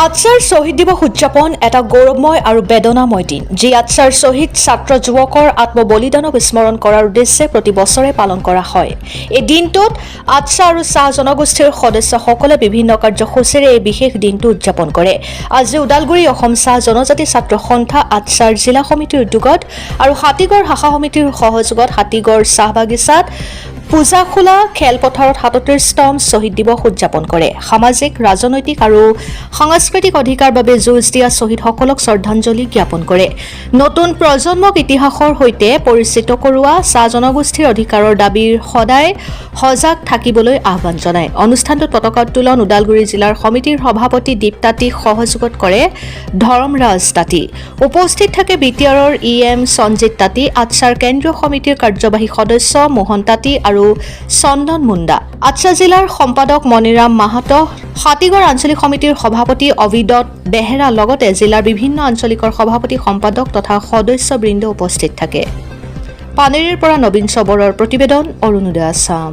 আটছাৰ শ্বহীদ দিৱস উদযাপন এটা গৌৰৱময় আৰু বেদনাময় দিন, যি আটছাৰ শ্বহীদ ছাত্ৰ যুৱকৰ আত্মবলিদানক স্মৰণ কৰাৰ উদ্দেশ্যে প্ৰতি বছৰে পালন কৰা হয়। এই দিনটোত আটছা আৰু চাহ জনগোষ্ঠীৰ সদস্যসকলে বিভিন্ন কাৰ্যসূচীৰে এই বিশেষ দিনটো উদযাপন কৰে। আজি ওদালগুৰি অসম চাহ জনজাতি ছাত্ৰ সন্থা আটছাৰ জিলা সমিতিৰ উদ্যোগত আৰু হাতীগড় শাখা সমিতিৰ সহযোগত হাতীগড় চাহ বাগিচাত পূজাখোলা খেলপথাৰত ৩৭তম শ্বহীদ দিৱস উদযাপন কৰে। সামাজিক, ৰাজনৈতিক আৰু সাংস্কৃতিক অধিকাৰ বাবে যুঁজ দিয়া শ্বহীদসকলক শ্ৰদ্ধাঞ্জলি জ্ঞাপন কৰে। নতুন প্ৰজন্মক ইতিহাসৰ সৈতে পৰিচিত কৰোৱা চাহ জনগোষ্ঠীৰ অধিকাৰৰ দাবীৰ সদায় সজাগ থাকিবলৈ আহ্বান জনায়। অনুষ্ঠানটোত পতাকা উত্তোলন ওদালগুৰি জিলাৰ সমিতিৰ সভাপতি দীপ তাঁতীক সহযোগত কৰে ধৰমৰাজ তাঁতী। উপস্থিত থাকে বিটিআৰৰ EM সঞ্জিত তাঁতী, আটছাৰ কেন্দ্ৰীয় সমিতিৰ কাৰ্যবাহী সদস্য মোহন তাঁতী আৰু চন্দন মুণ্ডা, আটছা জিলাৰ সম্পাদক মণিৰাম মাহাতো, হাতীগড় আঞ্চলিক সমিতিৰ সভাপতি অভিদত বেহেৰা লগতে জিলাৰ বিভিন্ন আঞ্চলিকৰ সভাপতি সম্পাদক তথা সদস্যবৃন্দ উপস্থিত থাকে। পানেৰীৰ পৰা নবীন চবৰৰ প্ৰতিবেদন, অৰুণোদয় আছাম।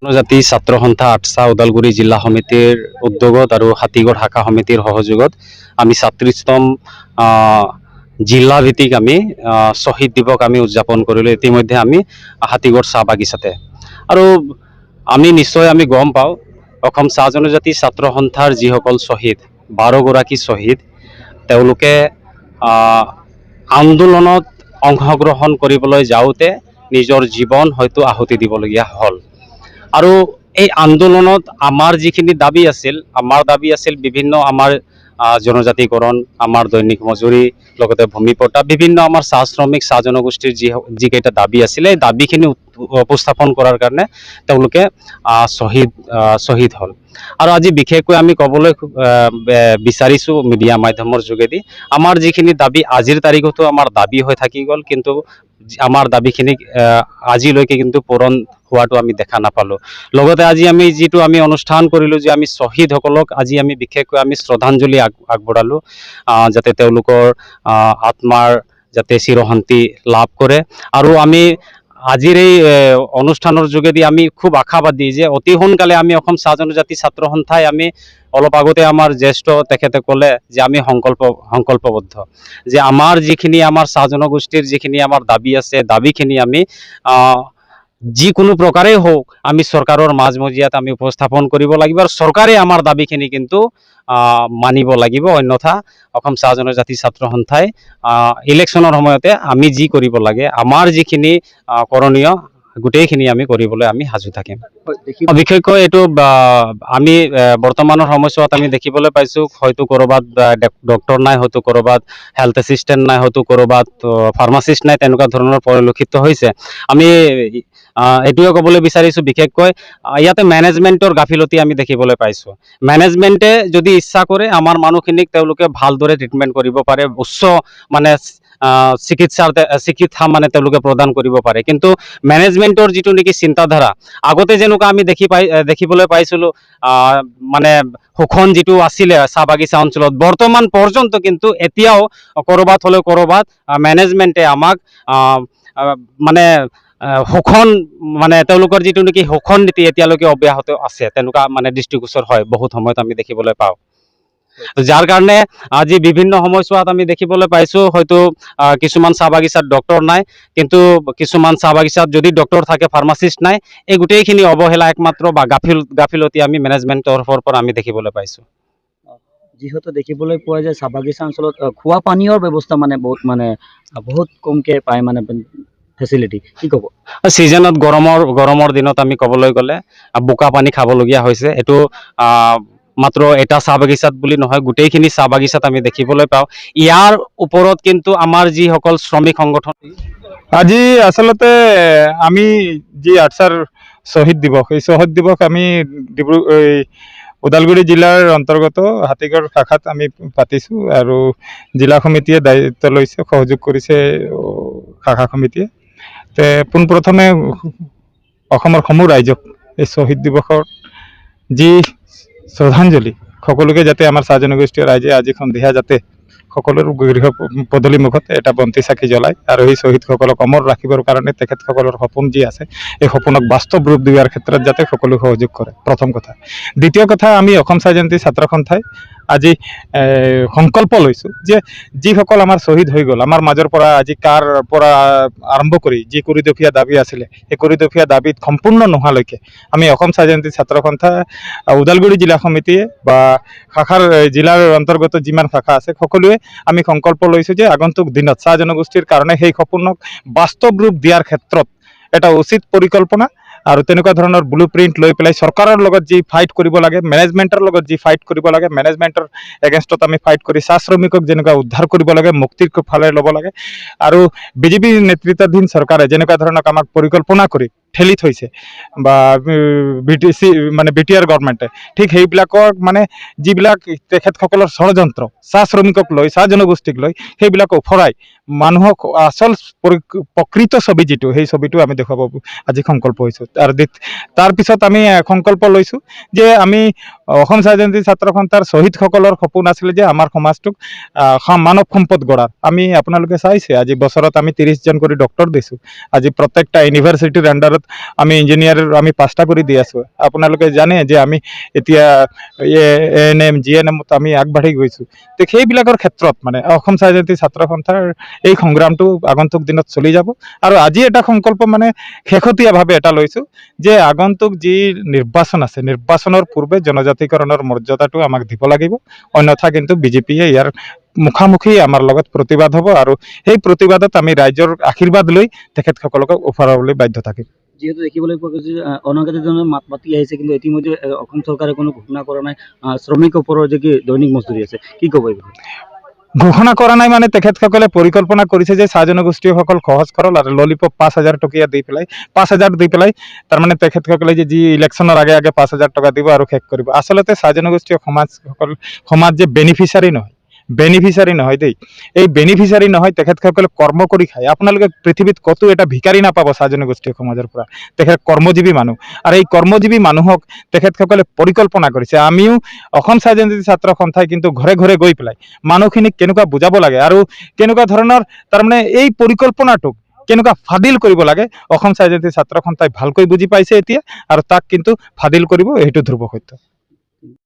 জনজাতি ছাত্ৰ সন্থা আটছা ওদালগুৰি জিলা সমিতিৰ উদ্যোগত আৰু হাতীগড় শাখা সমিতিৰ সহযোগত আমি ৩৭তম জিলা ভিত্তিক আমি শ্বহীদ দিৱস আমি উদযাপন কৰিলোঁ। ইতিমধ্যে আমি হাতীগড় চাহ বাগিচাতে আৰু আমি নিশ্চয় আমি গম পাওঁ অসম চাহ জনজাতি ছাত্ৰ সন্থাৰ যিসকল শ্বহীদ ১২গৰাকী শ্বহীদ, তেওঁলোকে আন্দোলনত অংশগ্ৰহণ কৰিবলৈ যাওঁতে নিজৰ জীৱন হয়তো আহুতি দিবলগীয়া হ'ল। আৰু এই আন্দোলনত আমাৰ যিখিনি দাবী আছিল বিভিন্ন আমাৰ জনজাতিকৰণ, আমাৰ দৈনিক মজুৰি, লগতে ভূমিপট্টা, বিভিন্ন আমাৰ চাহ শ্ৰমিক, চাহ জনগোষ্ঠীৰ যিকেইটা দাবী আছিলে, এই দাবীখিনি উপস্থাপন কৰাৰ কাৰণে তেওঁলোকে শ্বহীদ হ'ল। আৰু আজি বিশেষকৈ আমি ক'বলৈ বিচাৰিছোঁ মিডিয়া মাধ্যমৰ যোগেদি, আমাৰ যিখিনি দাবী আজিৰ তাৰিখতো আমাৰ দাবী হৈ থাকি গ'ল, কিন্তু আমাৰ দাবীখিনি আজিলৈকে কিন্তু পূৰণ হোৱাটো আমি দেখা নাপালোঁ। লগতে আজি আমি যিটো আমি অনুষ্ঠান কৰিলোঁ, যে আমি শ্বহীদসকলক আজি আমি বিশেষকৈ আমি শ্ৰদ্ধাঞ্জলি আগবঢ়ালোঁ, যাতে তেওঁলোকৰ আত্মাৰ যাতে চিৰশান্তি লাভ কৰে। আৰু আমি আজিৰ এই অনুষ্ঠানৰ যোগেদি আমি খুব আশাবাদী যে অতি সোনকালে আমি অসম চাহ জনজাতি ছাত্ৰ সন্থাই আমি অলপ আগতে আমাৰ জ্যেষ্ঠ তেখেতে ক'লে যে আমি সংকল্পবদ্ধ যে আমাৰ যিখিনি আমাৰ চাহ জনগোষ্ঠীৰ যিখিনি আমাৰ দাবী আছে, দাবীখিনি আমি যিকোনো প্ৰকাৰেই হওক আমি চৰকাৰৰ মাজমজিয়াত আমি উপস্থাপন কৰিব লাগিব, আৰু চৰকাৰে আমাৰ দাবীখিনি কিন্তু মানিব লাগিব। অন্যথা অসম চাহ জনজাতি ছাত্ৰ সন্থাই ইলেকশ্যনৰ সময়তে আমি যি কৰিব লাগে, আমাৰ যিখিনি কৰণীয় গোটেইখিনি আমি কৰিবলৈ আমি সাজু থাকিম। বিশেষকৈ এইটো আমি বৰ্তমানৰ সময়ছোৱাত আমি দেখিবলৈ পাইছোঁ, হয়তো ক'ৰবাত ডক্টৰ নাই, হয়তো ক'ৰবাত হেল্থ এছিষ্টেণ্ট নাই, হয়তো ক'ৰবাত ফাৰ্মাচিষ্ট নাই, তেনেকুৱা ধৰণৰ পৰিলক্ষিত হৈছে। আমি এইটোৱে ক'বলৈ বিচাৰিছোঁ, বিশেষকৈ ইয়াতে মেনেজমেণ্টৰ গাফিলতি আমি দেখিবলৈ পাইছোঁ। মেনেজমেণ্টে যদি ইচ্ছা কৰে আমাৰ মানুহখিনিক তেওঁলোকে ভালদৰে ট্ৰিটমেণ্ট কৰিব পাৰে, উচ্চ মানে চিকিৎসা মানে তেওঁলোকে প্ৰদান কৰিব পাৰে, কিন্তু মেনেজমেণ্টৰ যিটো নেকি চিন্তাধাৰা, আগতে যেনেকুৱা আমি দেখিবলৈ পাইছিলোঁ মানে শোষণ যিটো আছিলে চাহ বাগিচা অঞ্চলত, বৰ্তমান পৰ্যন্ত কিন্তু এতিয়াও ক'ৰবাত হ'লেও ক'ৰবাত মেনেজমেণ্টে আমাক মানে শোষণ মানে তেওঁলোকৰ যিটো নেকি শোষণ নীতি এতিয়ালৈকে অব্যাহত আছে, তেনেকুৱা মানে দৃষ্টিগোচৰ হয় বহুত সময়ত আমি দেখিবলৈ পাওঁ। যাৰ কাৰণে আজি বিভিন্ন সময়ছোৱাত আমি দেখিবলৈ পাইছোঁ, হয়তো কিছুমান চাহ বাগিচাত ডক্টৰ নাই, কিন্তু কিছুমান চাহ বাগিচাত যদি ডক্টৰ থাকে ফাৰ্মাচিষ্ট নাই। এই গোটেইখিনি অৱহেলা একমাত্ৰ বা গাফিলতি আমি মেনেজমেণ্টৰ তৰফৰ পৰা আমি দেখিবলৈ পাইছোঁ। যিহেতু দেখিবলৈ পোৱা যায় চাহ বাগিচা অঞ্চলত খোৱা পানীয়ৰ ব্যৱস্থা বহুত কমকৈ পায়, মানে ফেচিলিটি কি ক'ব? ছিজনত গৰমৰ দিনত আমি ক'বলৈ গ'লে বোকা পানী খাবলগীয়া হৈছে। এইটো মাত্ৰ এটা চাহ বাগিচাত বুলি নহয়, গোটেইখিনি চাহ বাগিচাত আমি দেখিবলৈ পাওঁ। ইয়াৰ ওপৰত কিন্তু আমাৰ যিসকল শ্ৰমিক সংগঠন, আজি আচলতে আমি যি আটছাৰ শ্বহীদ দিৱস, এই শ্বহীদ দিৱস আমি ওদালগুৰি জিলাৰ অন্তৰ্গত হাতীগড় শাখাত আমি পাতিছোঁ, আৰু জিলা সমিতিয়ে দায়িত্ব লৈছে, সহযোগ কৰিছে শাখা সমিতিয়ে। পোনপ্ৰথমে অসমৰ সমূহ ৰাইজক এই শ্বহীদ দিৱসৰ যি শ্ৰদ্ধাঞ্জলি, সকলোকে যাতে আমাৰ চাহ জনগোষ্ঠীয় ৰাইজে আজি সন্ধিয়া যাতে সকলোৰ গৃহ পদূলি মুখত এটা বন্তি চাকি জ্বলায়, আৰু এই শ্বহীদসকলক অমৰ ৰাখিবৰ কাৰণে তেখেতসকলৰ সপোন যি আছে, এই সপোনক বাস্তৱ ৰূপ দিয়াৰ ক্ষেত্ৰত যাতে সকলো সহযোগ কৰে, প্ৰথম কথা। দ্বিতীয় কথা, আমি অসম চাহ জনজাতি ছাত্ৰ সন্থাই আজি সংকল্প লৈছোঁ যে যিসকল আমাৰ শ্বহীদ হৈ গ'ল আমাৰ মাজৰ পৰা আজি কাৰ পৰা আৰম্ভ কৰি যি কৰিডফীয়া দাবী আছিলে সেই কৰিডফীয়া দাবীত সম্পূৰ্ণ নোহোৱালৈকে আমি অসম চাহ জয়ন্তী ছাত্ৰ সন্থা ওদালগুৰি জিলা সমিতিয়ে বা শাখাৰ জিলাৰ অন্তৰ্গত যিমান শাখা আছে সকলোৱে আমি সংকল্প লৈছোঁ যে আগন্তুক দিনত চাহ জনগোষ্ঠীৰ কাৰণে সেই সপোনক বাস্তৱ ৰূপ দিয়াৰ ক্ষেত্ৰত এটা উচিত পৰিকল্পনা আৰু তেনেকুৱা ধৰণৰ ব্লু প্ৰিণ্ট লৈ পেলাই চৰকাৰৰ লগত যি ফাইট কৰিব লাগে মেনেজমেণ্টৰ লগত যি ফাইট কৰিব লাগে মেনেজমেণ্টৰ এগেইনষ্টত আমি ফাইট কৰি চাহ শ্ৰমিকক যেনেকুৱা উদ্ধাৰ কৰিব লাগে মুক্তিৰ ফালে ল'ব লাগে আৰু বিজেপি নেতৃত্বাধীন চৰকাৰে যেনেকুৱা ধৰণক আমাক পৰিকল্পনা কৰি ঠেলি থৈছে বা BTC মানে BTR গভৰ্ণমেণ্টে ঠিক সেইবিলাকৰ মানে যিবিলাক তেখেতসকলৰ ষড়যন্ত্ৰ চাহ শ্ৰমিকক লৈ চাহ জনগোষ্ঠীক লৈ সেইবিলাক উফৰাই মানুহক আচল প্ৰকৃত ছবি যিটো সেই ছবিটো আমি দেখুৱাব আজি সংকল্প হৈছোঁ আৰু তাৰপিছত আমি সংকল্প লৈছোঁ যে আমি অসম চাহ জয়ন্তী ছাত্ৰ সন্থাৰ শ্বহীদসকলৰ সপোন আছিলে যে আমাৰ সমাজটোক মানৱ সম্পদ গঢ়াৰ আমি আপোনালোকে চাইছে আজি বছৰত আমি 30জন কৰি ডক্টৰ দিছোঁ আজি প্ৰত্যেকটা ইউনিভাৰ্চিটিৰ আণ্ডাৰত আমি ইঞ্জিনিয়াৰ আমি 5টা কৰি দি আছোঁ আপোনালোকে জানে যে আমি এতিয়া ANM GNMত আমি আগবাঢ়ি গৈছোঁ তো সেইবিলাকৰ ক্ষেত্ৰত মানে অসম চাহ জয়ন্তী ছাত্ৰ সন্থাৰ এই সংগ্ৰামটো আগন্তুক দিনত চলি যাব আৰু আজি এটা সংকল্প মানে শেহতীয়াভাৱে এটা লৈছোঁ যে আগন্তুক যি নিৰ্বাচন আছে নিৰ্বাচনৰ পূৰ্বে জনজাতিকৰণৰ মৰ্যাদাটো আমাক দিব লাগিব অন্যথা কিন্তু বিজেপিয়ে ইয়াৰ মুখামুখি আমাৰ লগত প্ৰতিবাদ হ'ব আৰু সেই প্ৰতিবাদত আমি ৰাইজৰ আশীৰ্বাদ লৈ তেখেতসকলক ওফৰাবলৈ বাধ্য থাকিম যিহেতু দেখিবলৈ পোৱা গৈছে যে অনাগতজনে মাত মাতি আহিছে কিন্তু ইতিমধ্যে অসম চৰকাৰে কোনো ঘোষণা কৰা নাই শ্ৰমিকৰ ওপৰত যে কি দৈনিক মজদুৰি আছে কি ক'ব এই বিষয়ে? ঘোষণা কৰা নাই মানে তেখেতসকলে পৰিকল্পনা কৰিছে যে চাহ জনগোষ্ঠীসকল সহজ সৰল আৰু ললিপপ 5,000 টকীয়া দি পেলাই 5,000 দি পেলাই তাৰমানে তেখেতসকলে যে যি ইলেকশ্যনৰ আগে আগে 5,000 টকা দিব আৰু শেষ কৰিব আচলতে চাহ জনগোষ্ঠীয় সমাজ যে বেনিফিচাৰী নহয় দেই এই বেনিফিচাৰী নহয় তেখেতসকলে কৰ্ম কৰি খায় আপোনালোকে পৃথিৱীত ক'তো এটা ভিকাৰী নাপাব চাহ জনগোষ্ঠীয় সমাজৰ পৰা তেখেত কৰ্মজীৱী মানুহ আৰু এই কৰ্মজীৱী মানুহক তেখেতসকলে পৰিকল্পনা কৰিছে আমিও অসম চাহ জয়ন্তী ছাত্ৰ সন্থাই কিন্তু ঘৰে ঘৰে গৈ পেলাই মানুহখিনিক কেনেকুৱা বুজাব লাগে আৰু কেনেকুৱা ধৰণৰ তাৰমানে এই পৰিকল্পনাটোক কেনেকুৱা ফাদিল কৰিব লাগে অসম চাহ জয়ন্তী ছাত্ৰ সন্থাই ভালকৈ বুজি পাইছে এতিয়া আৰু তাক কিন্তু ফাদিল কৰিব এইটো ধ্ৰুৱ সত্য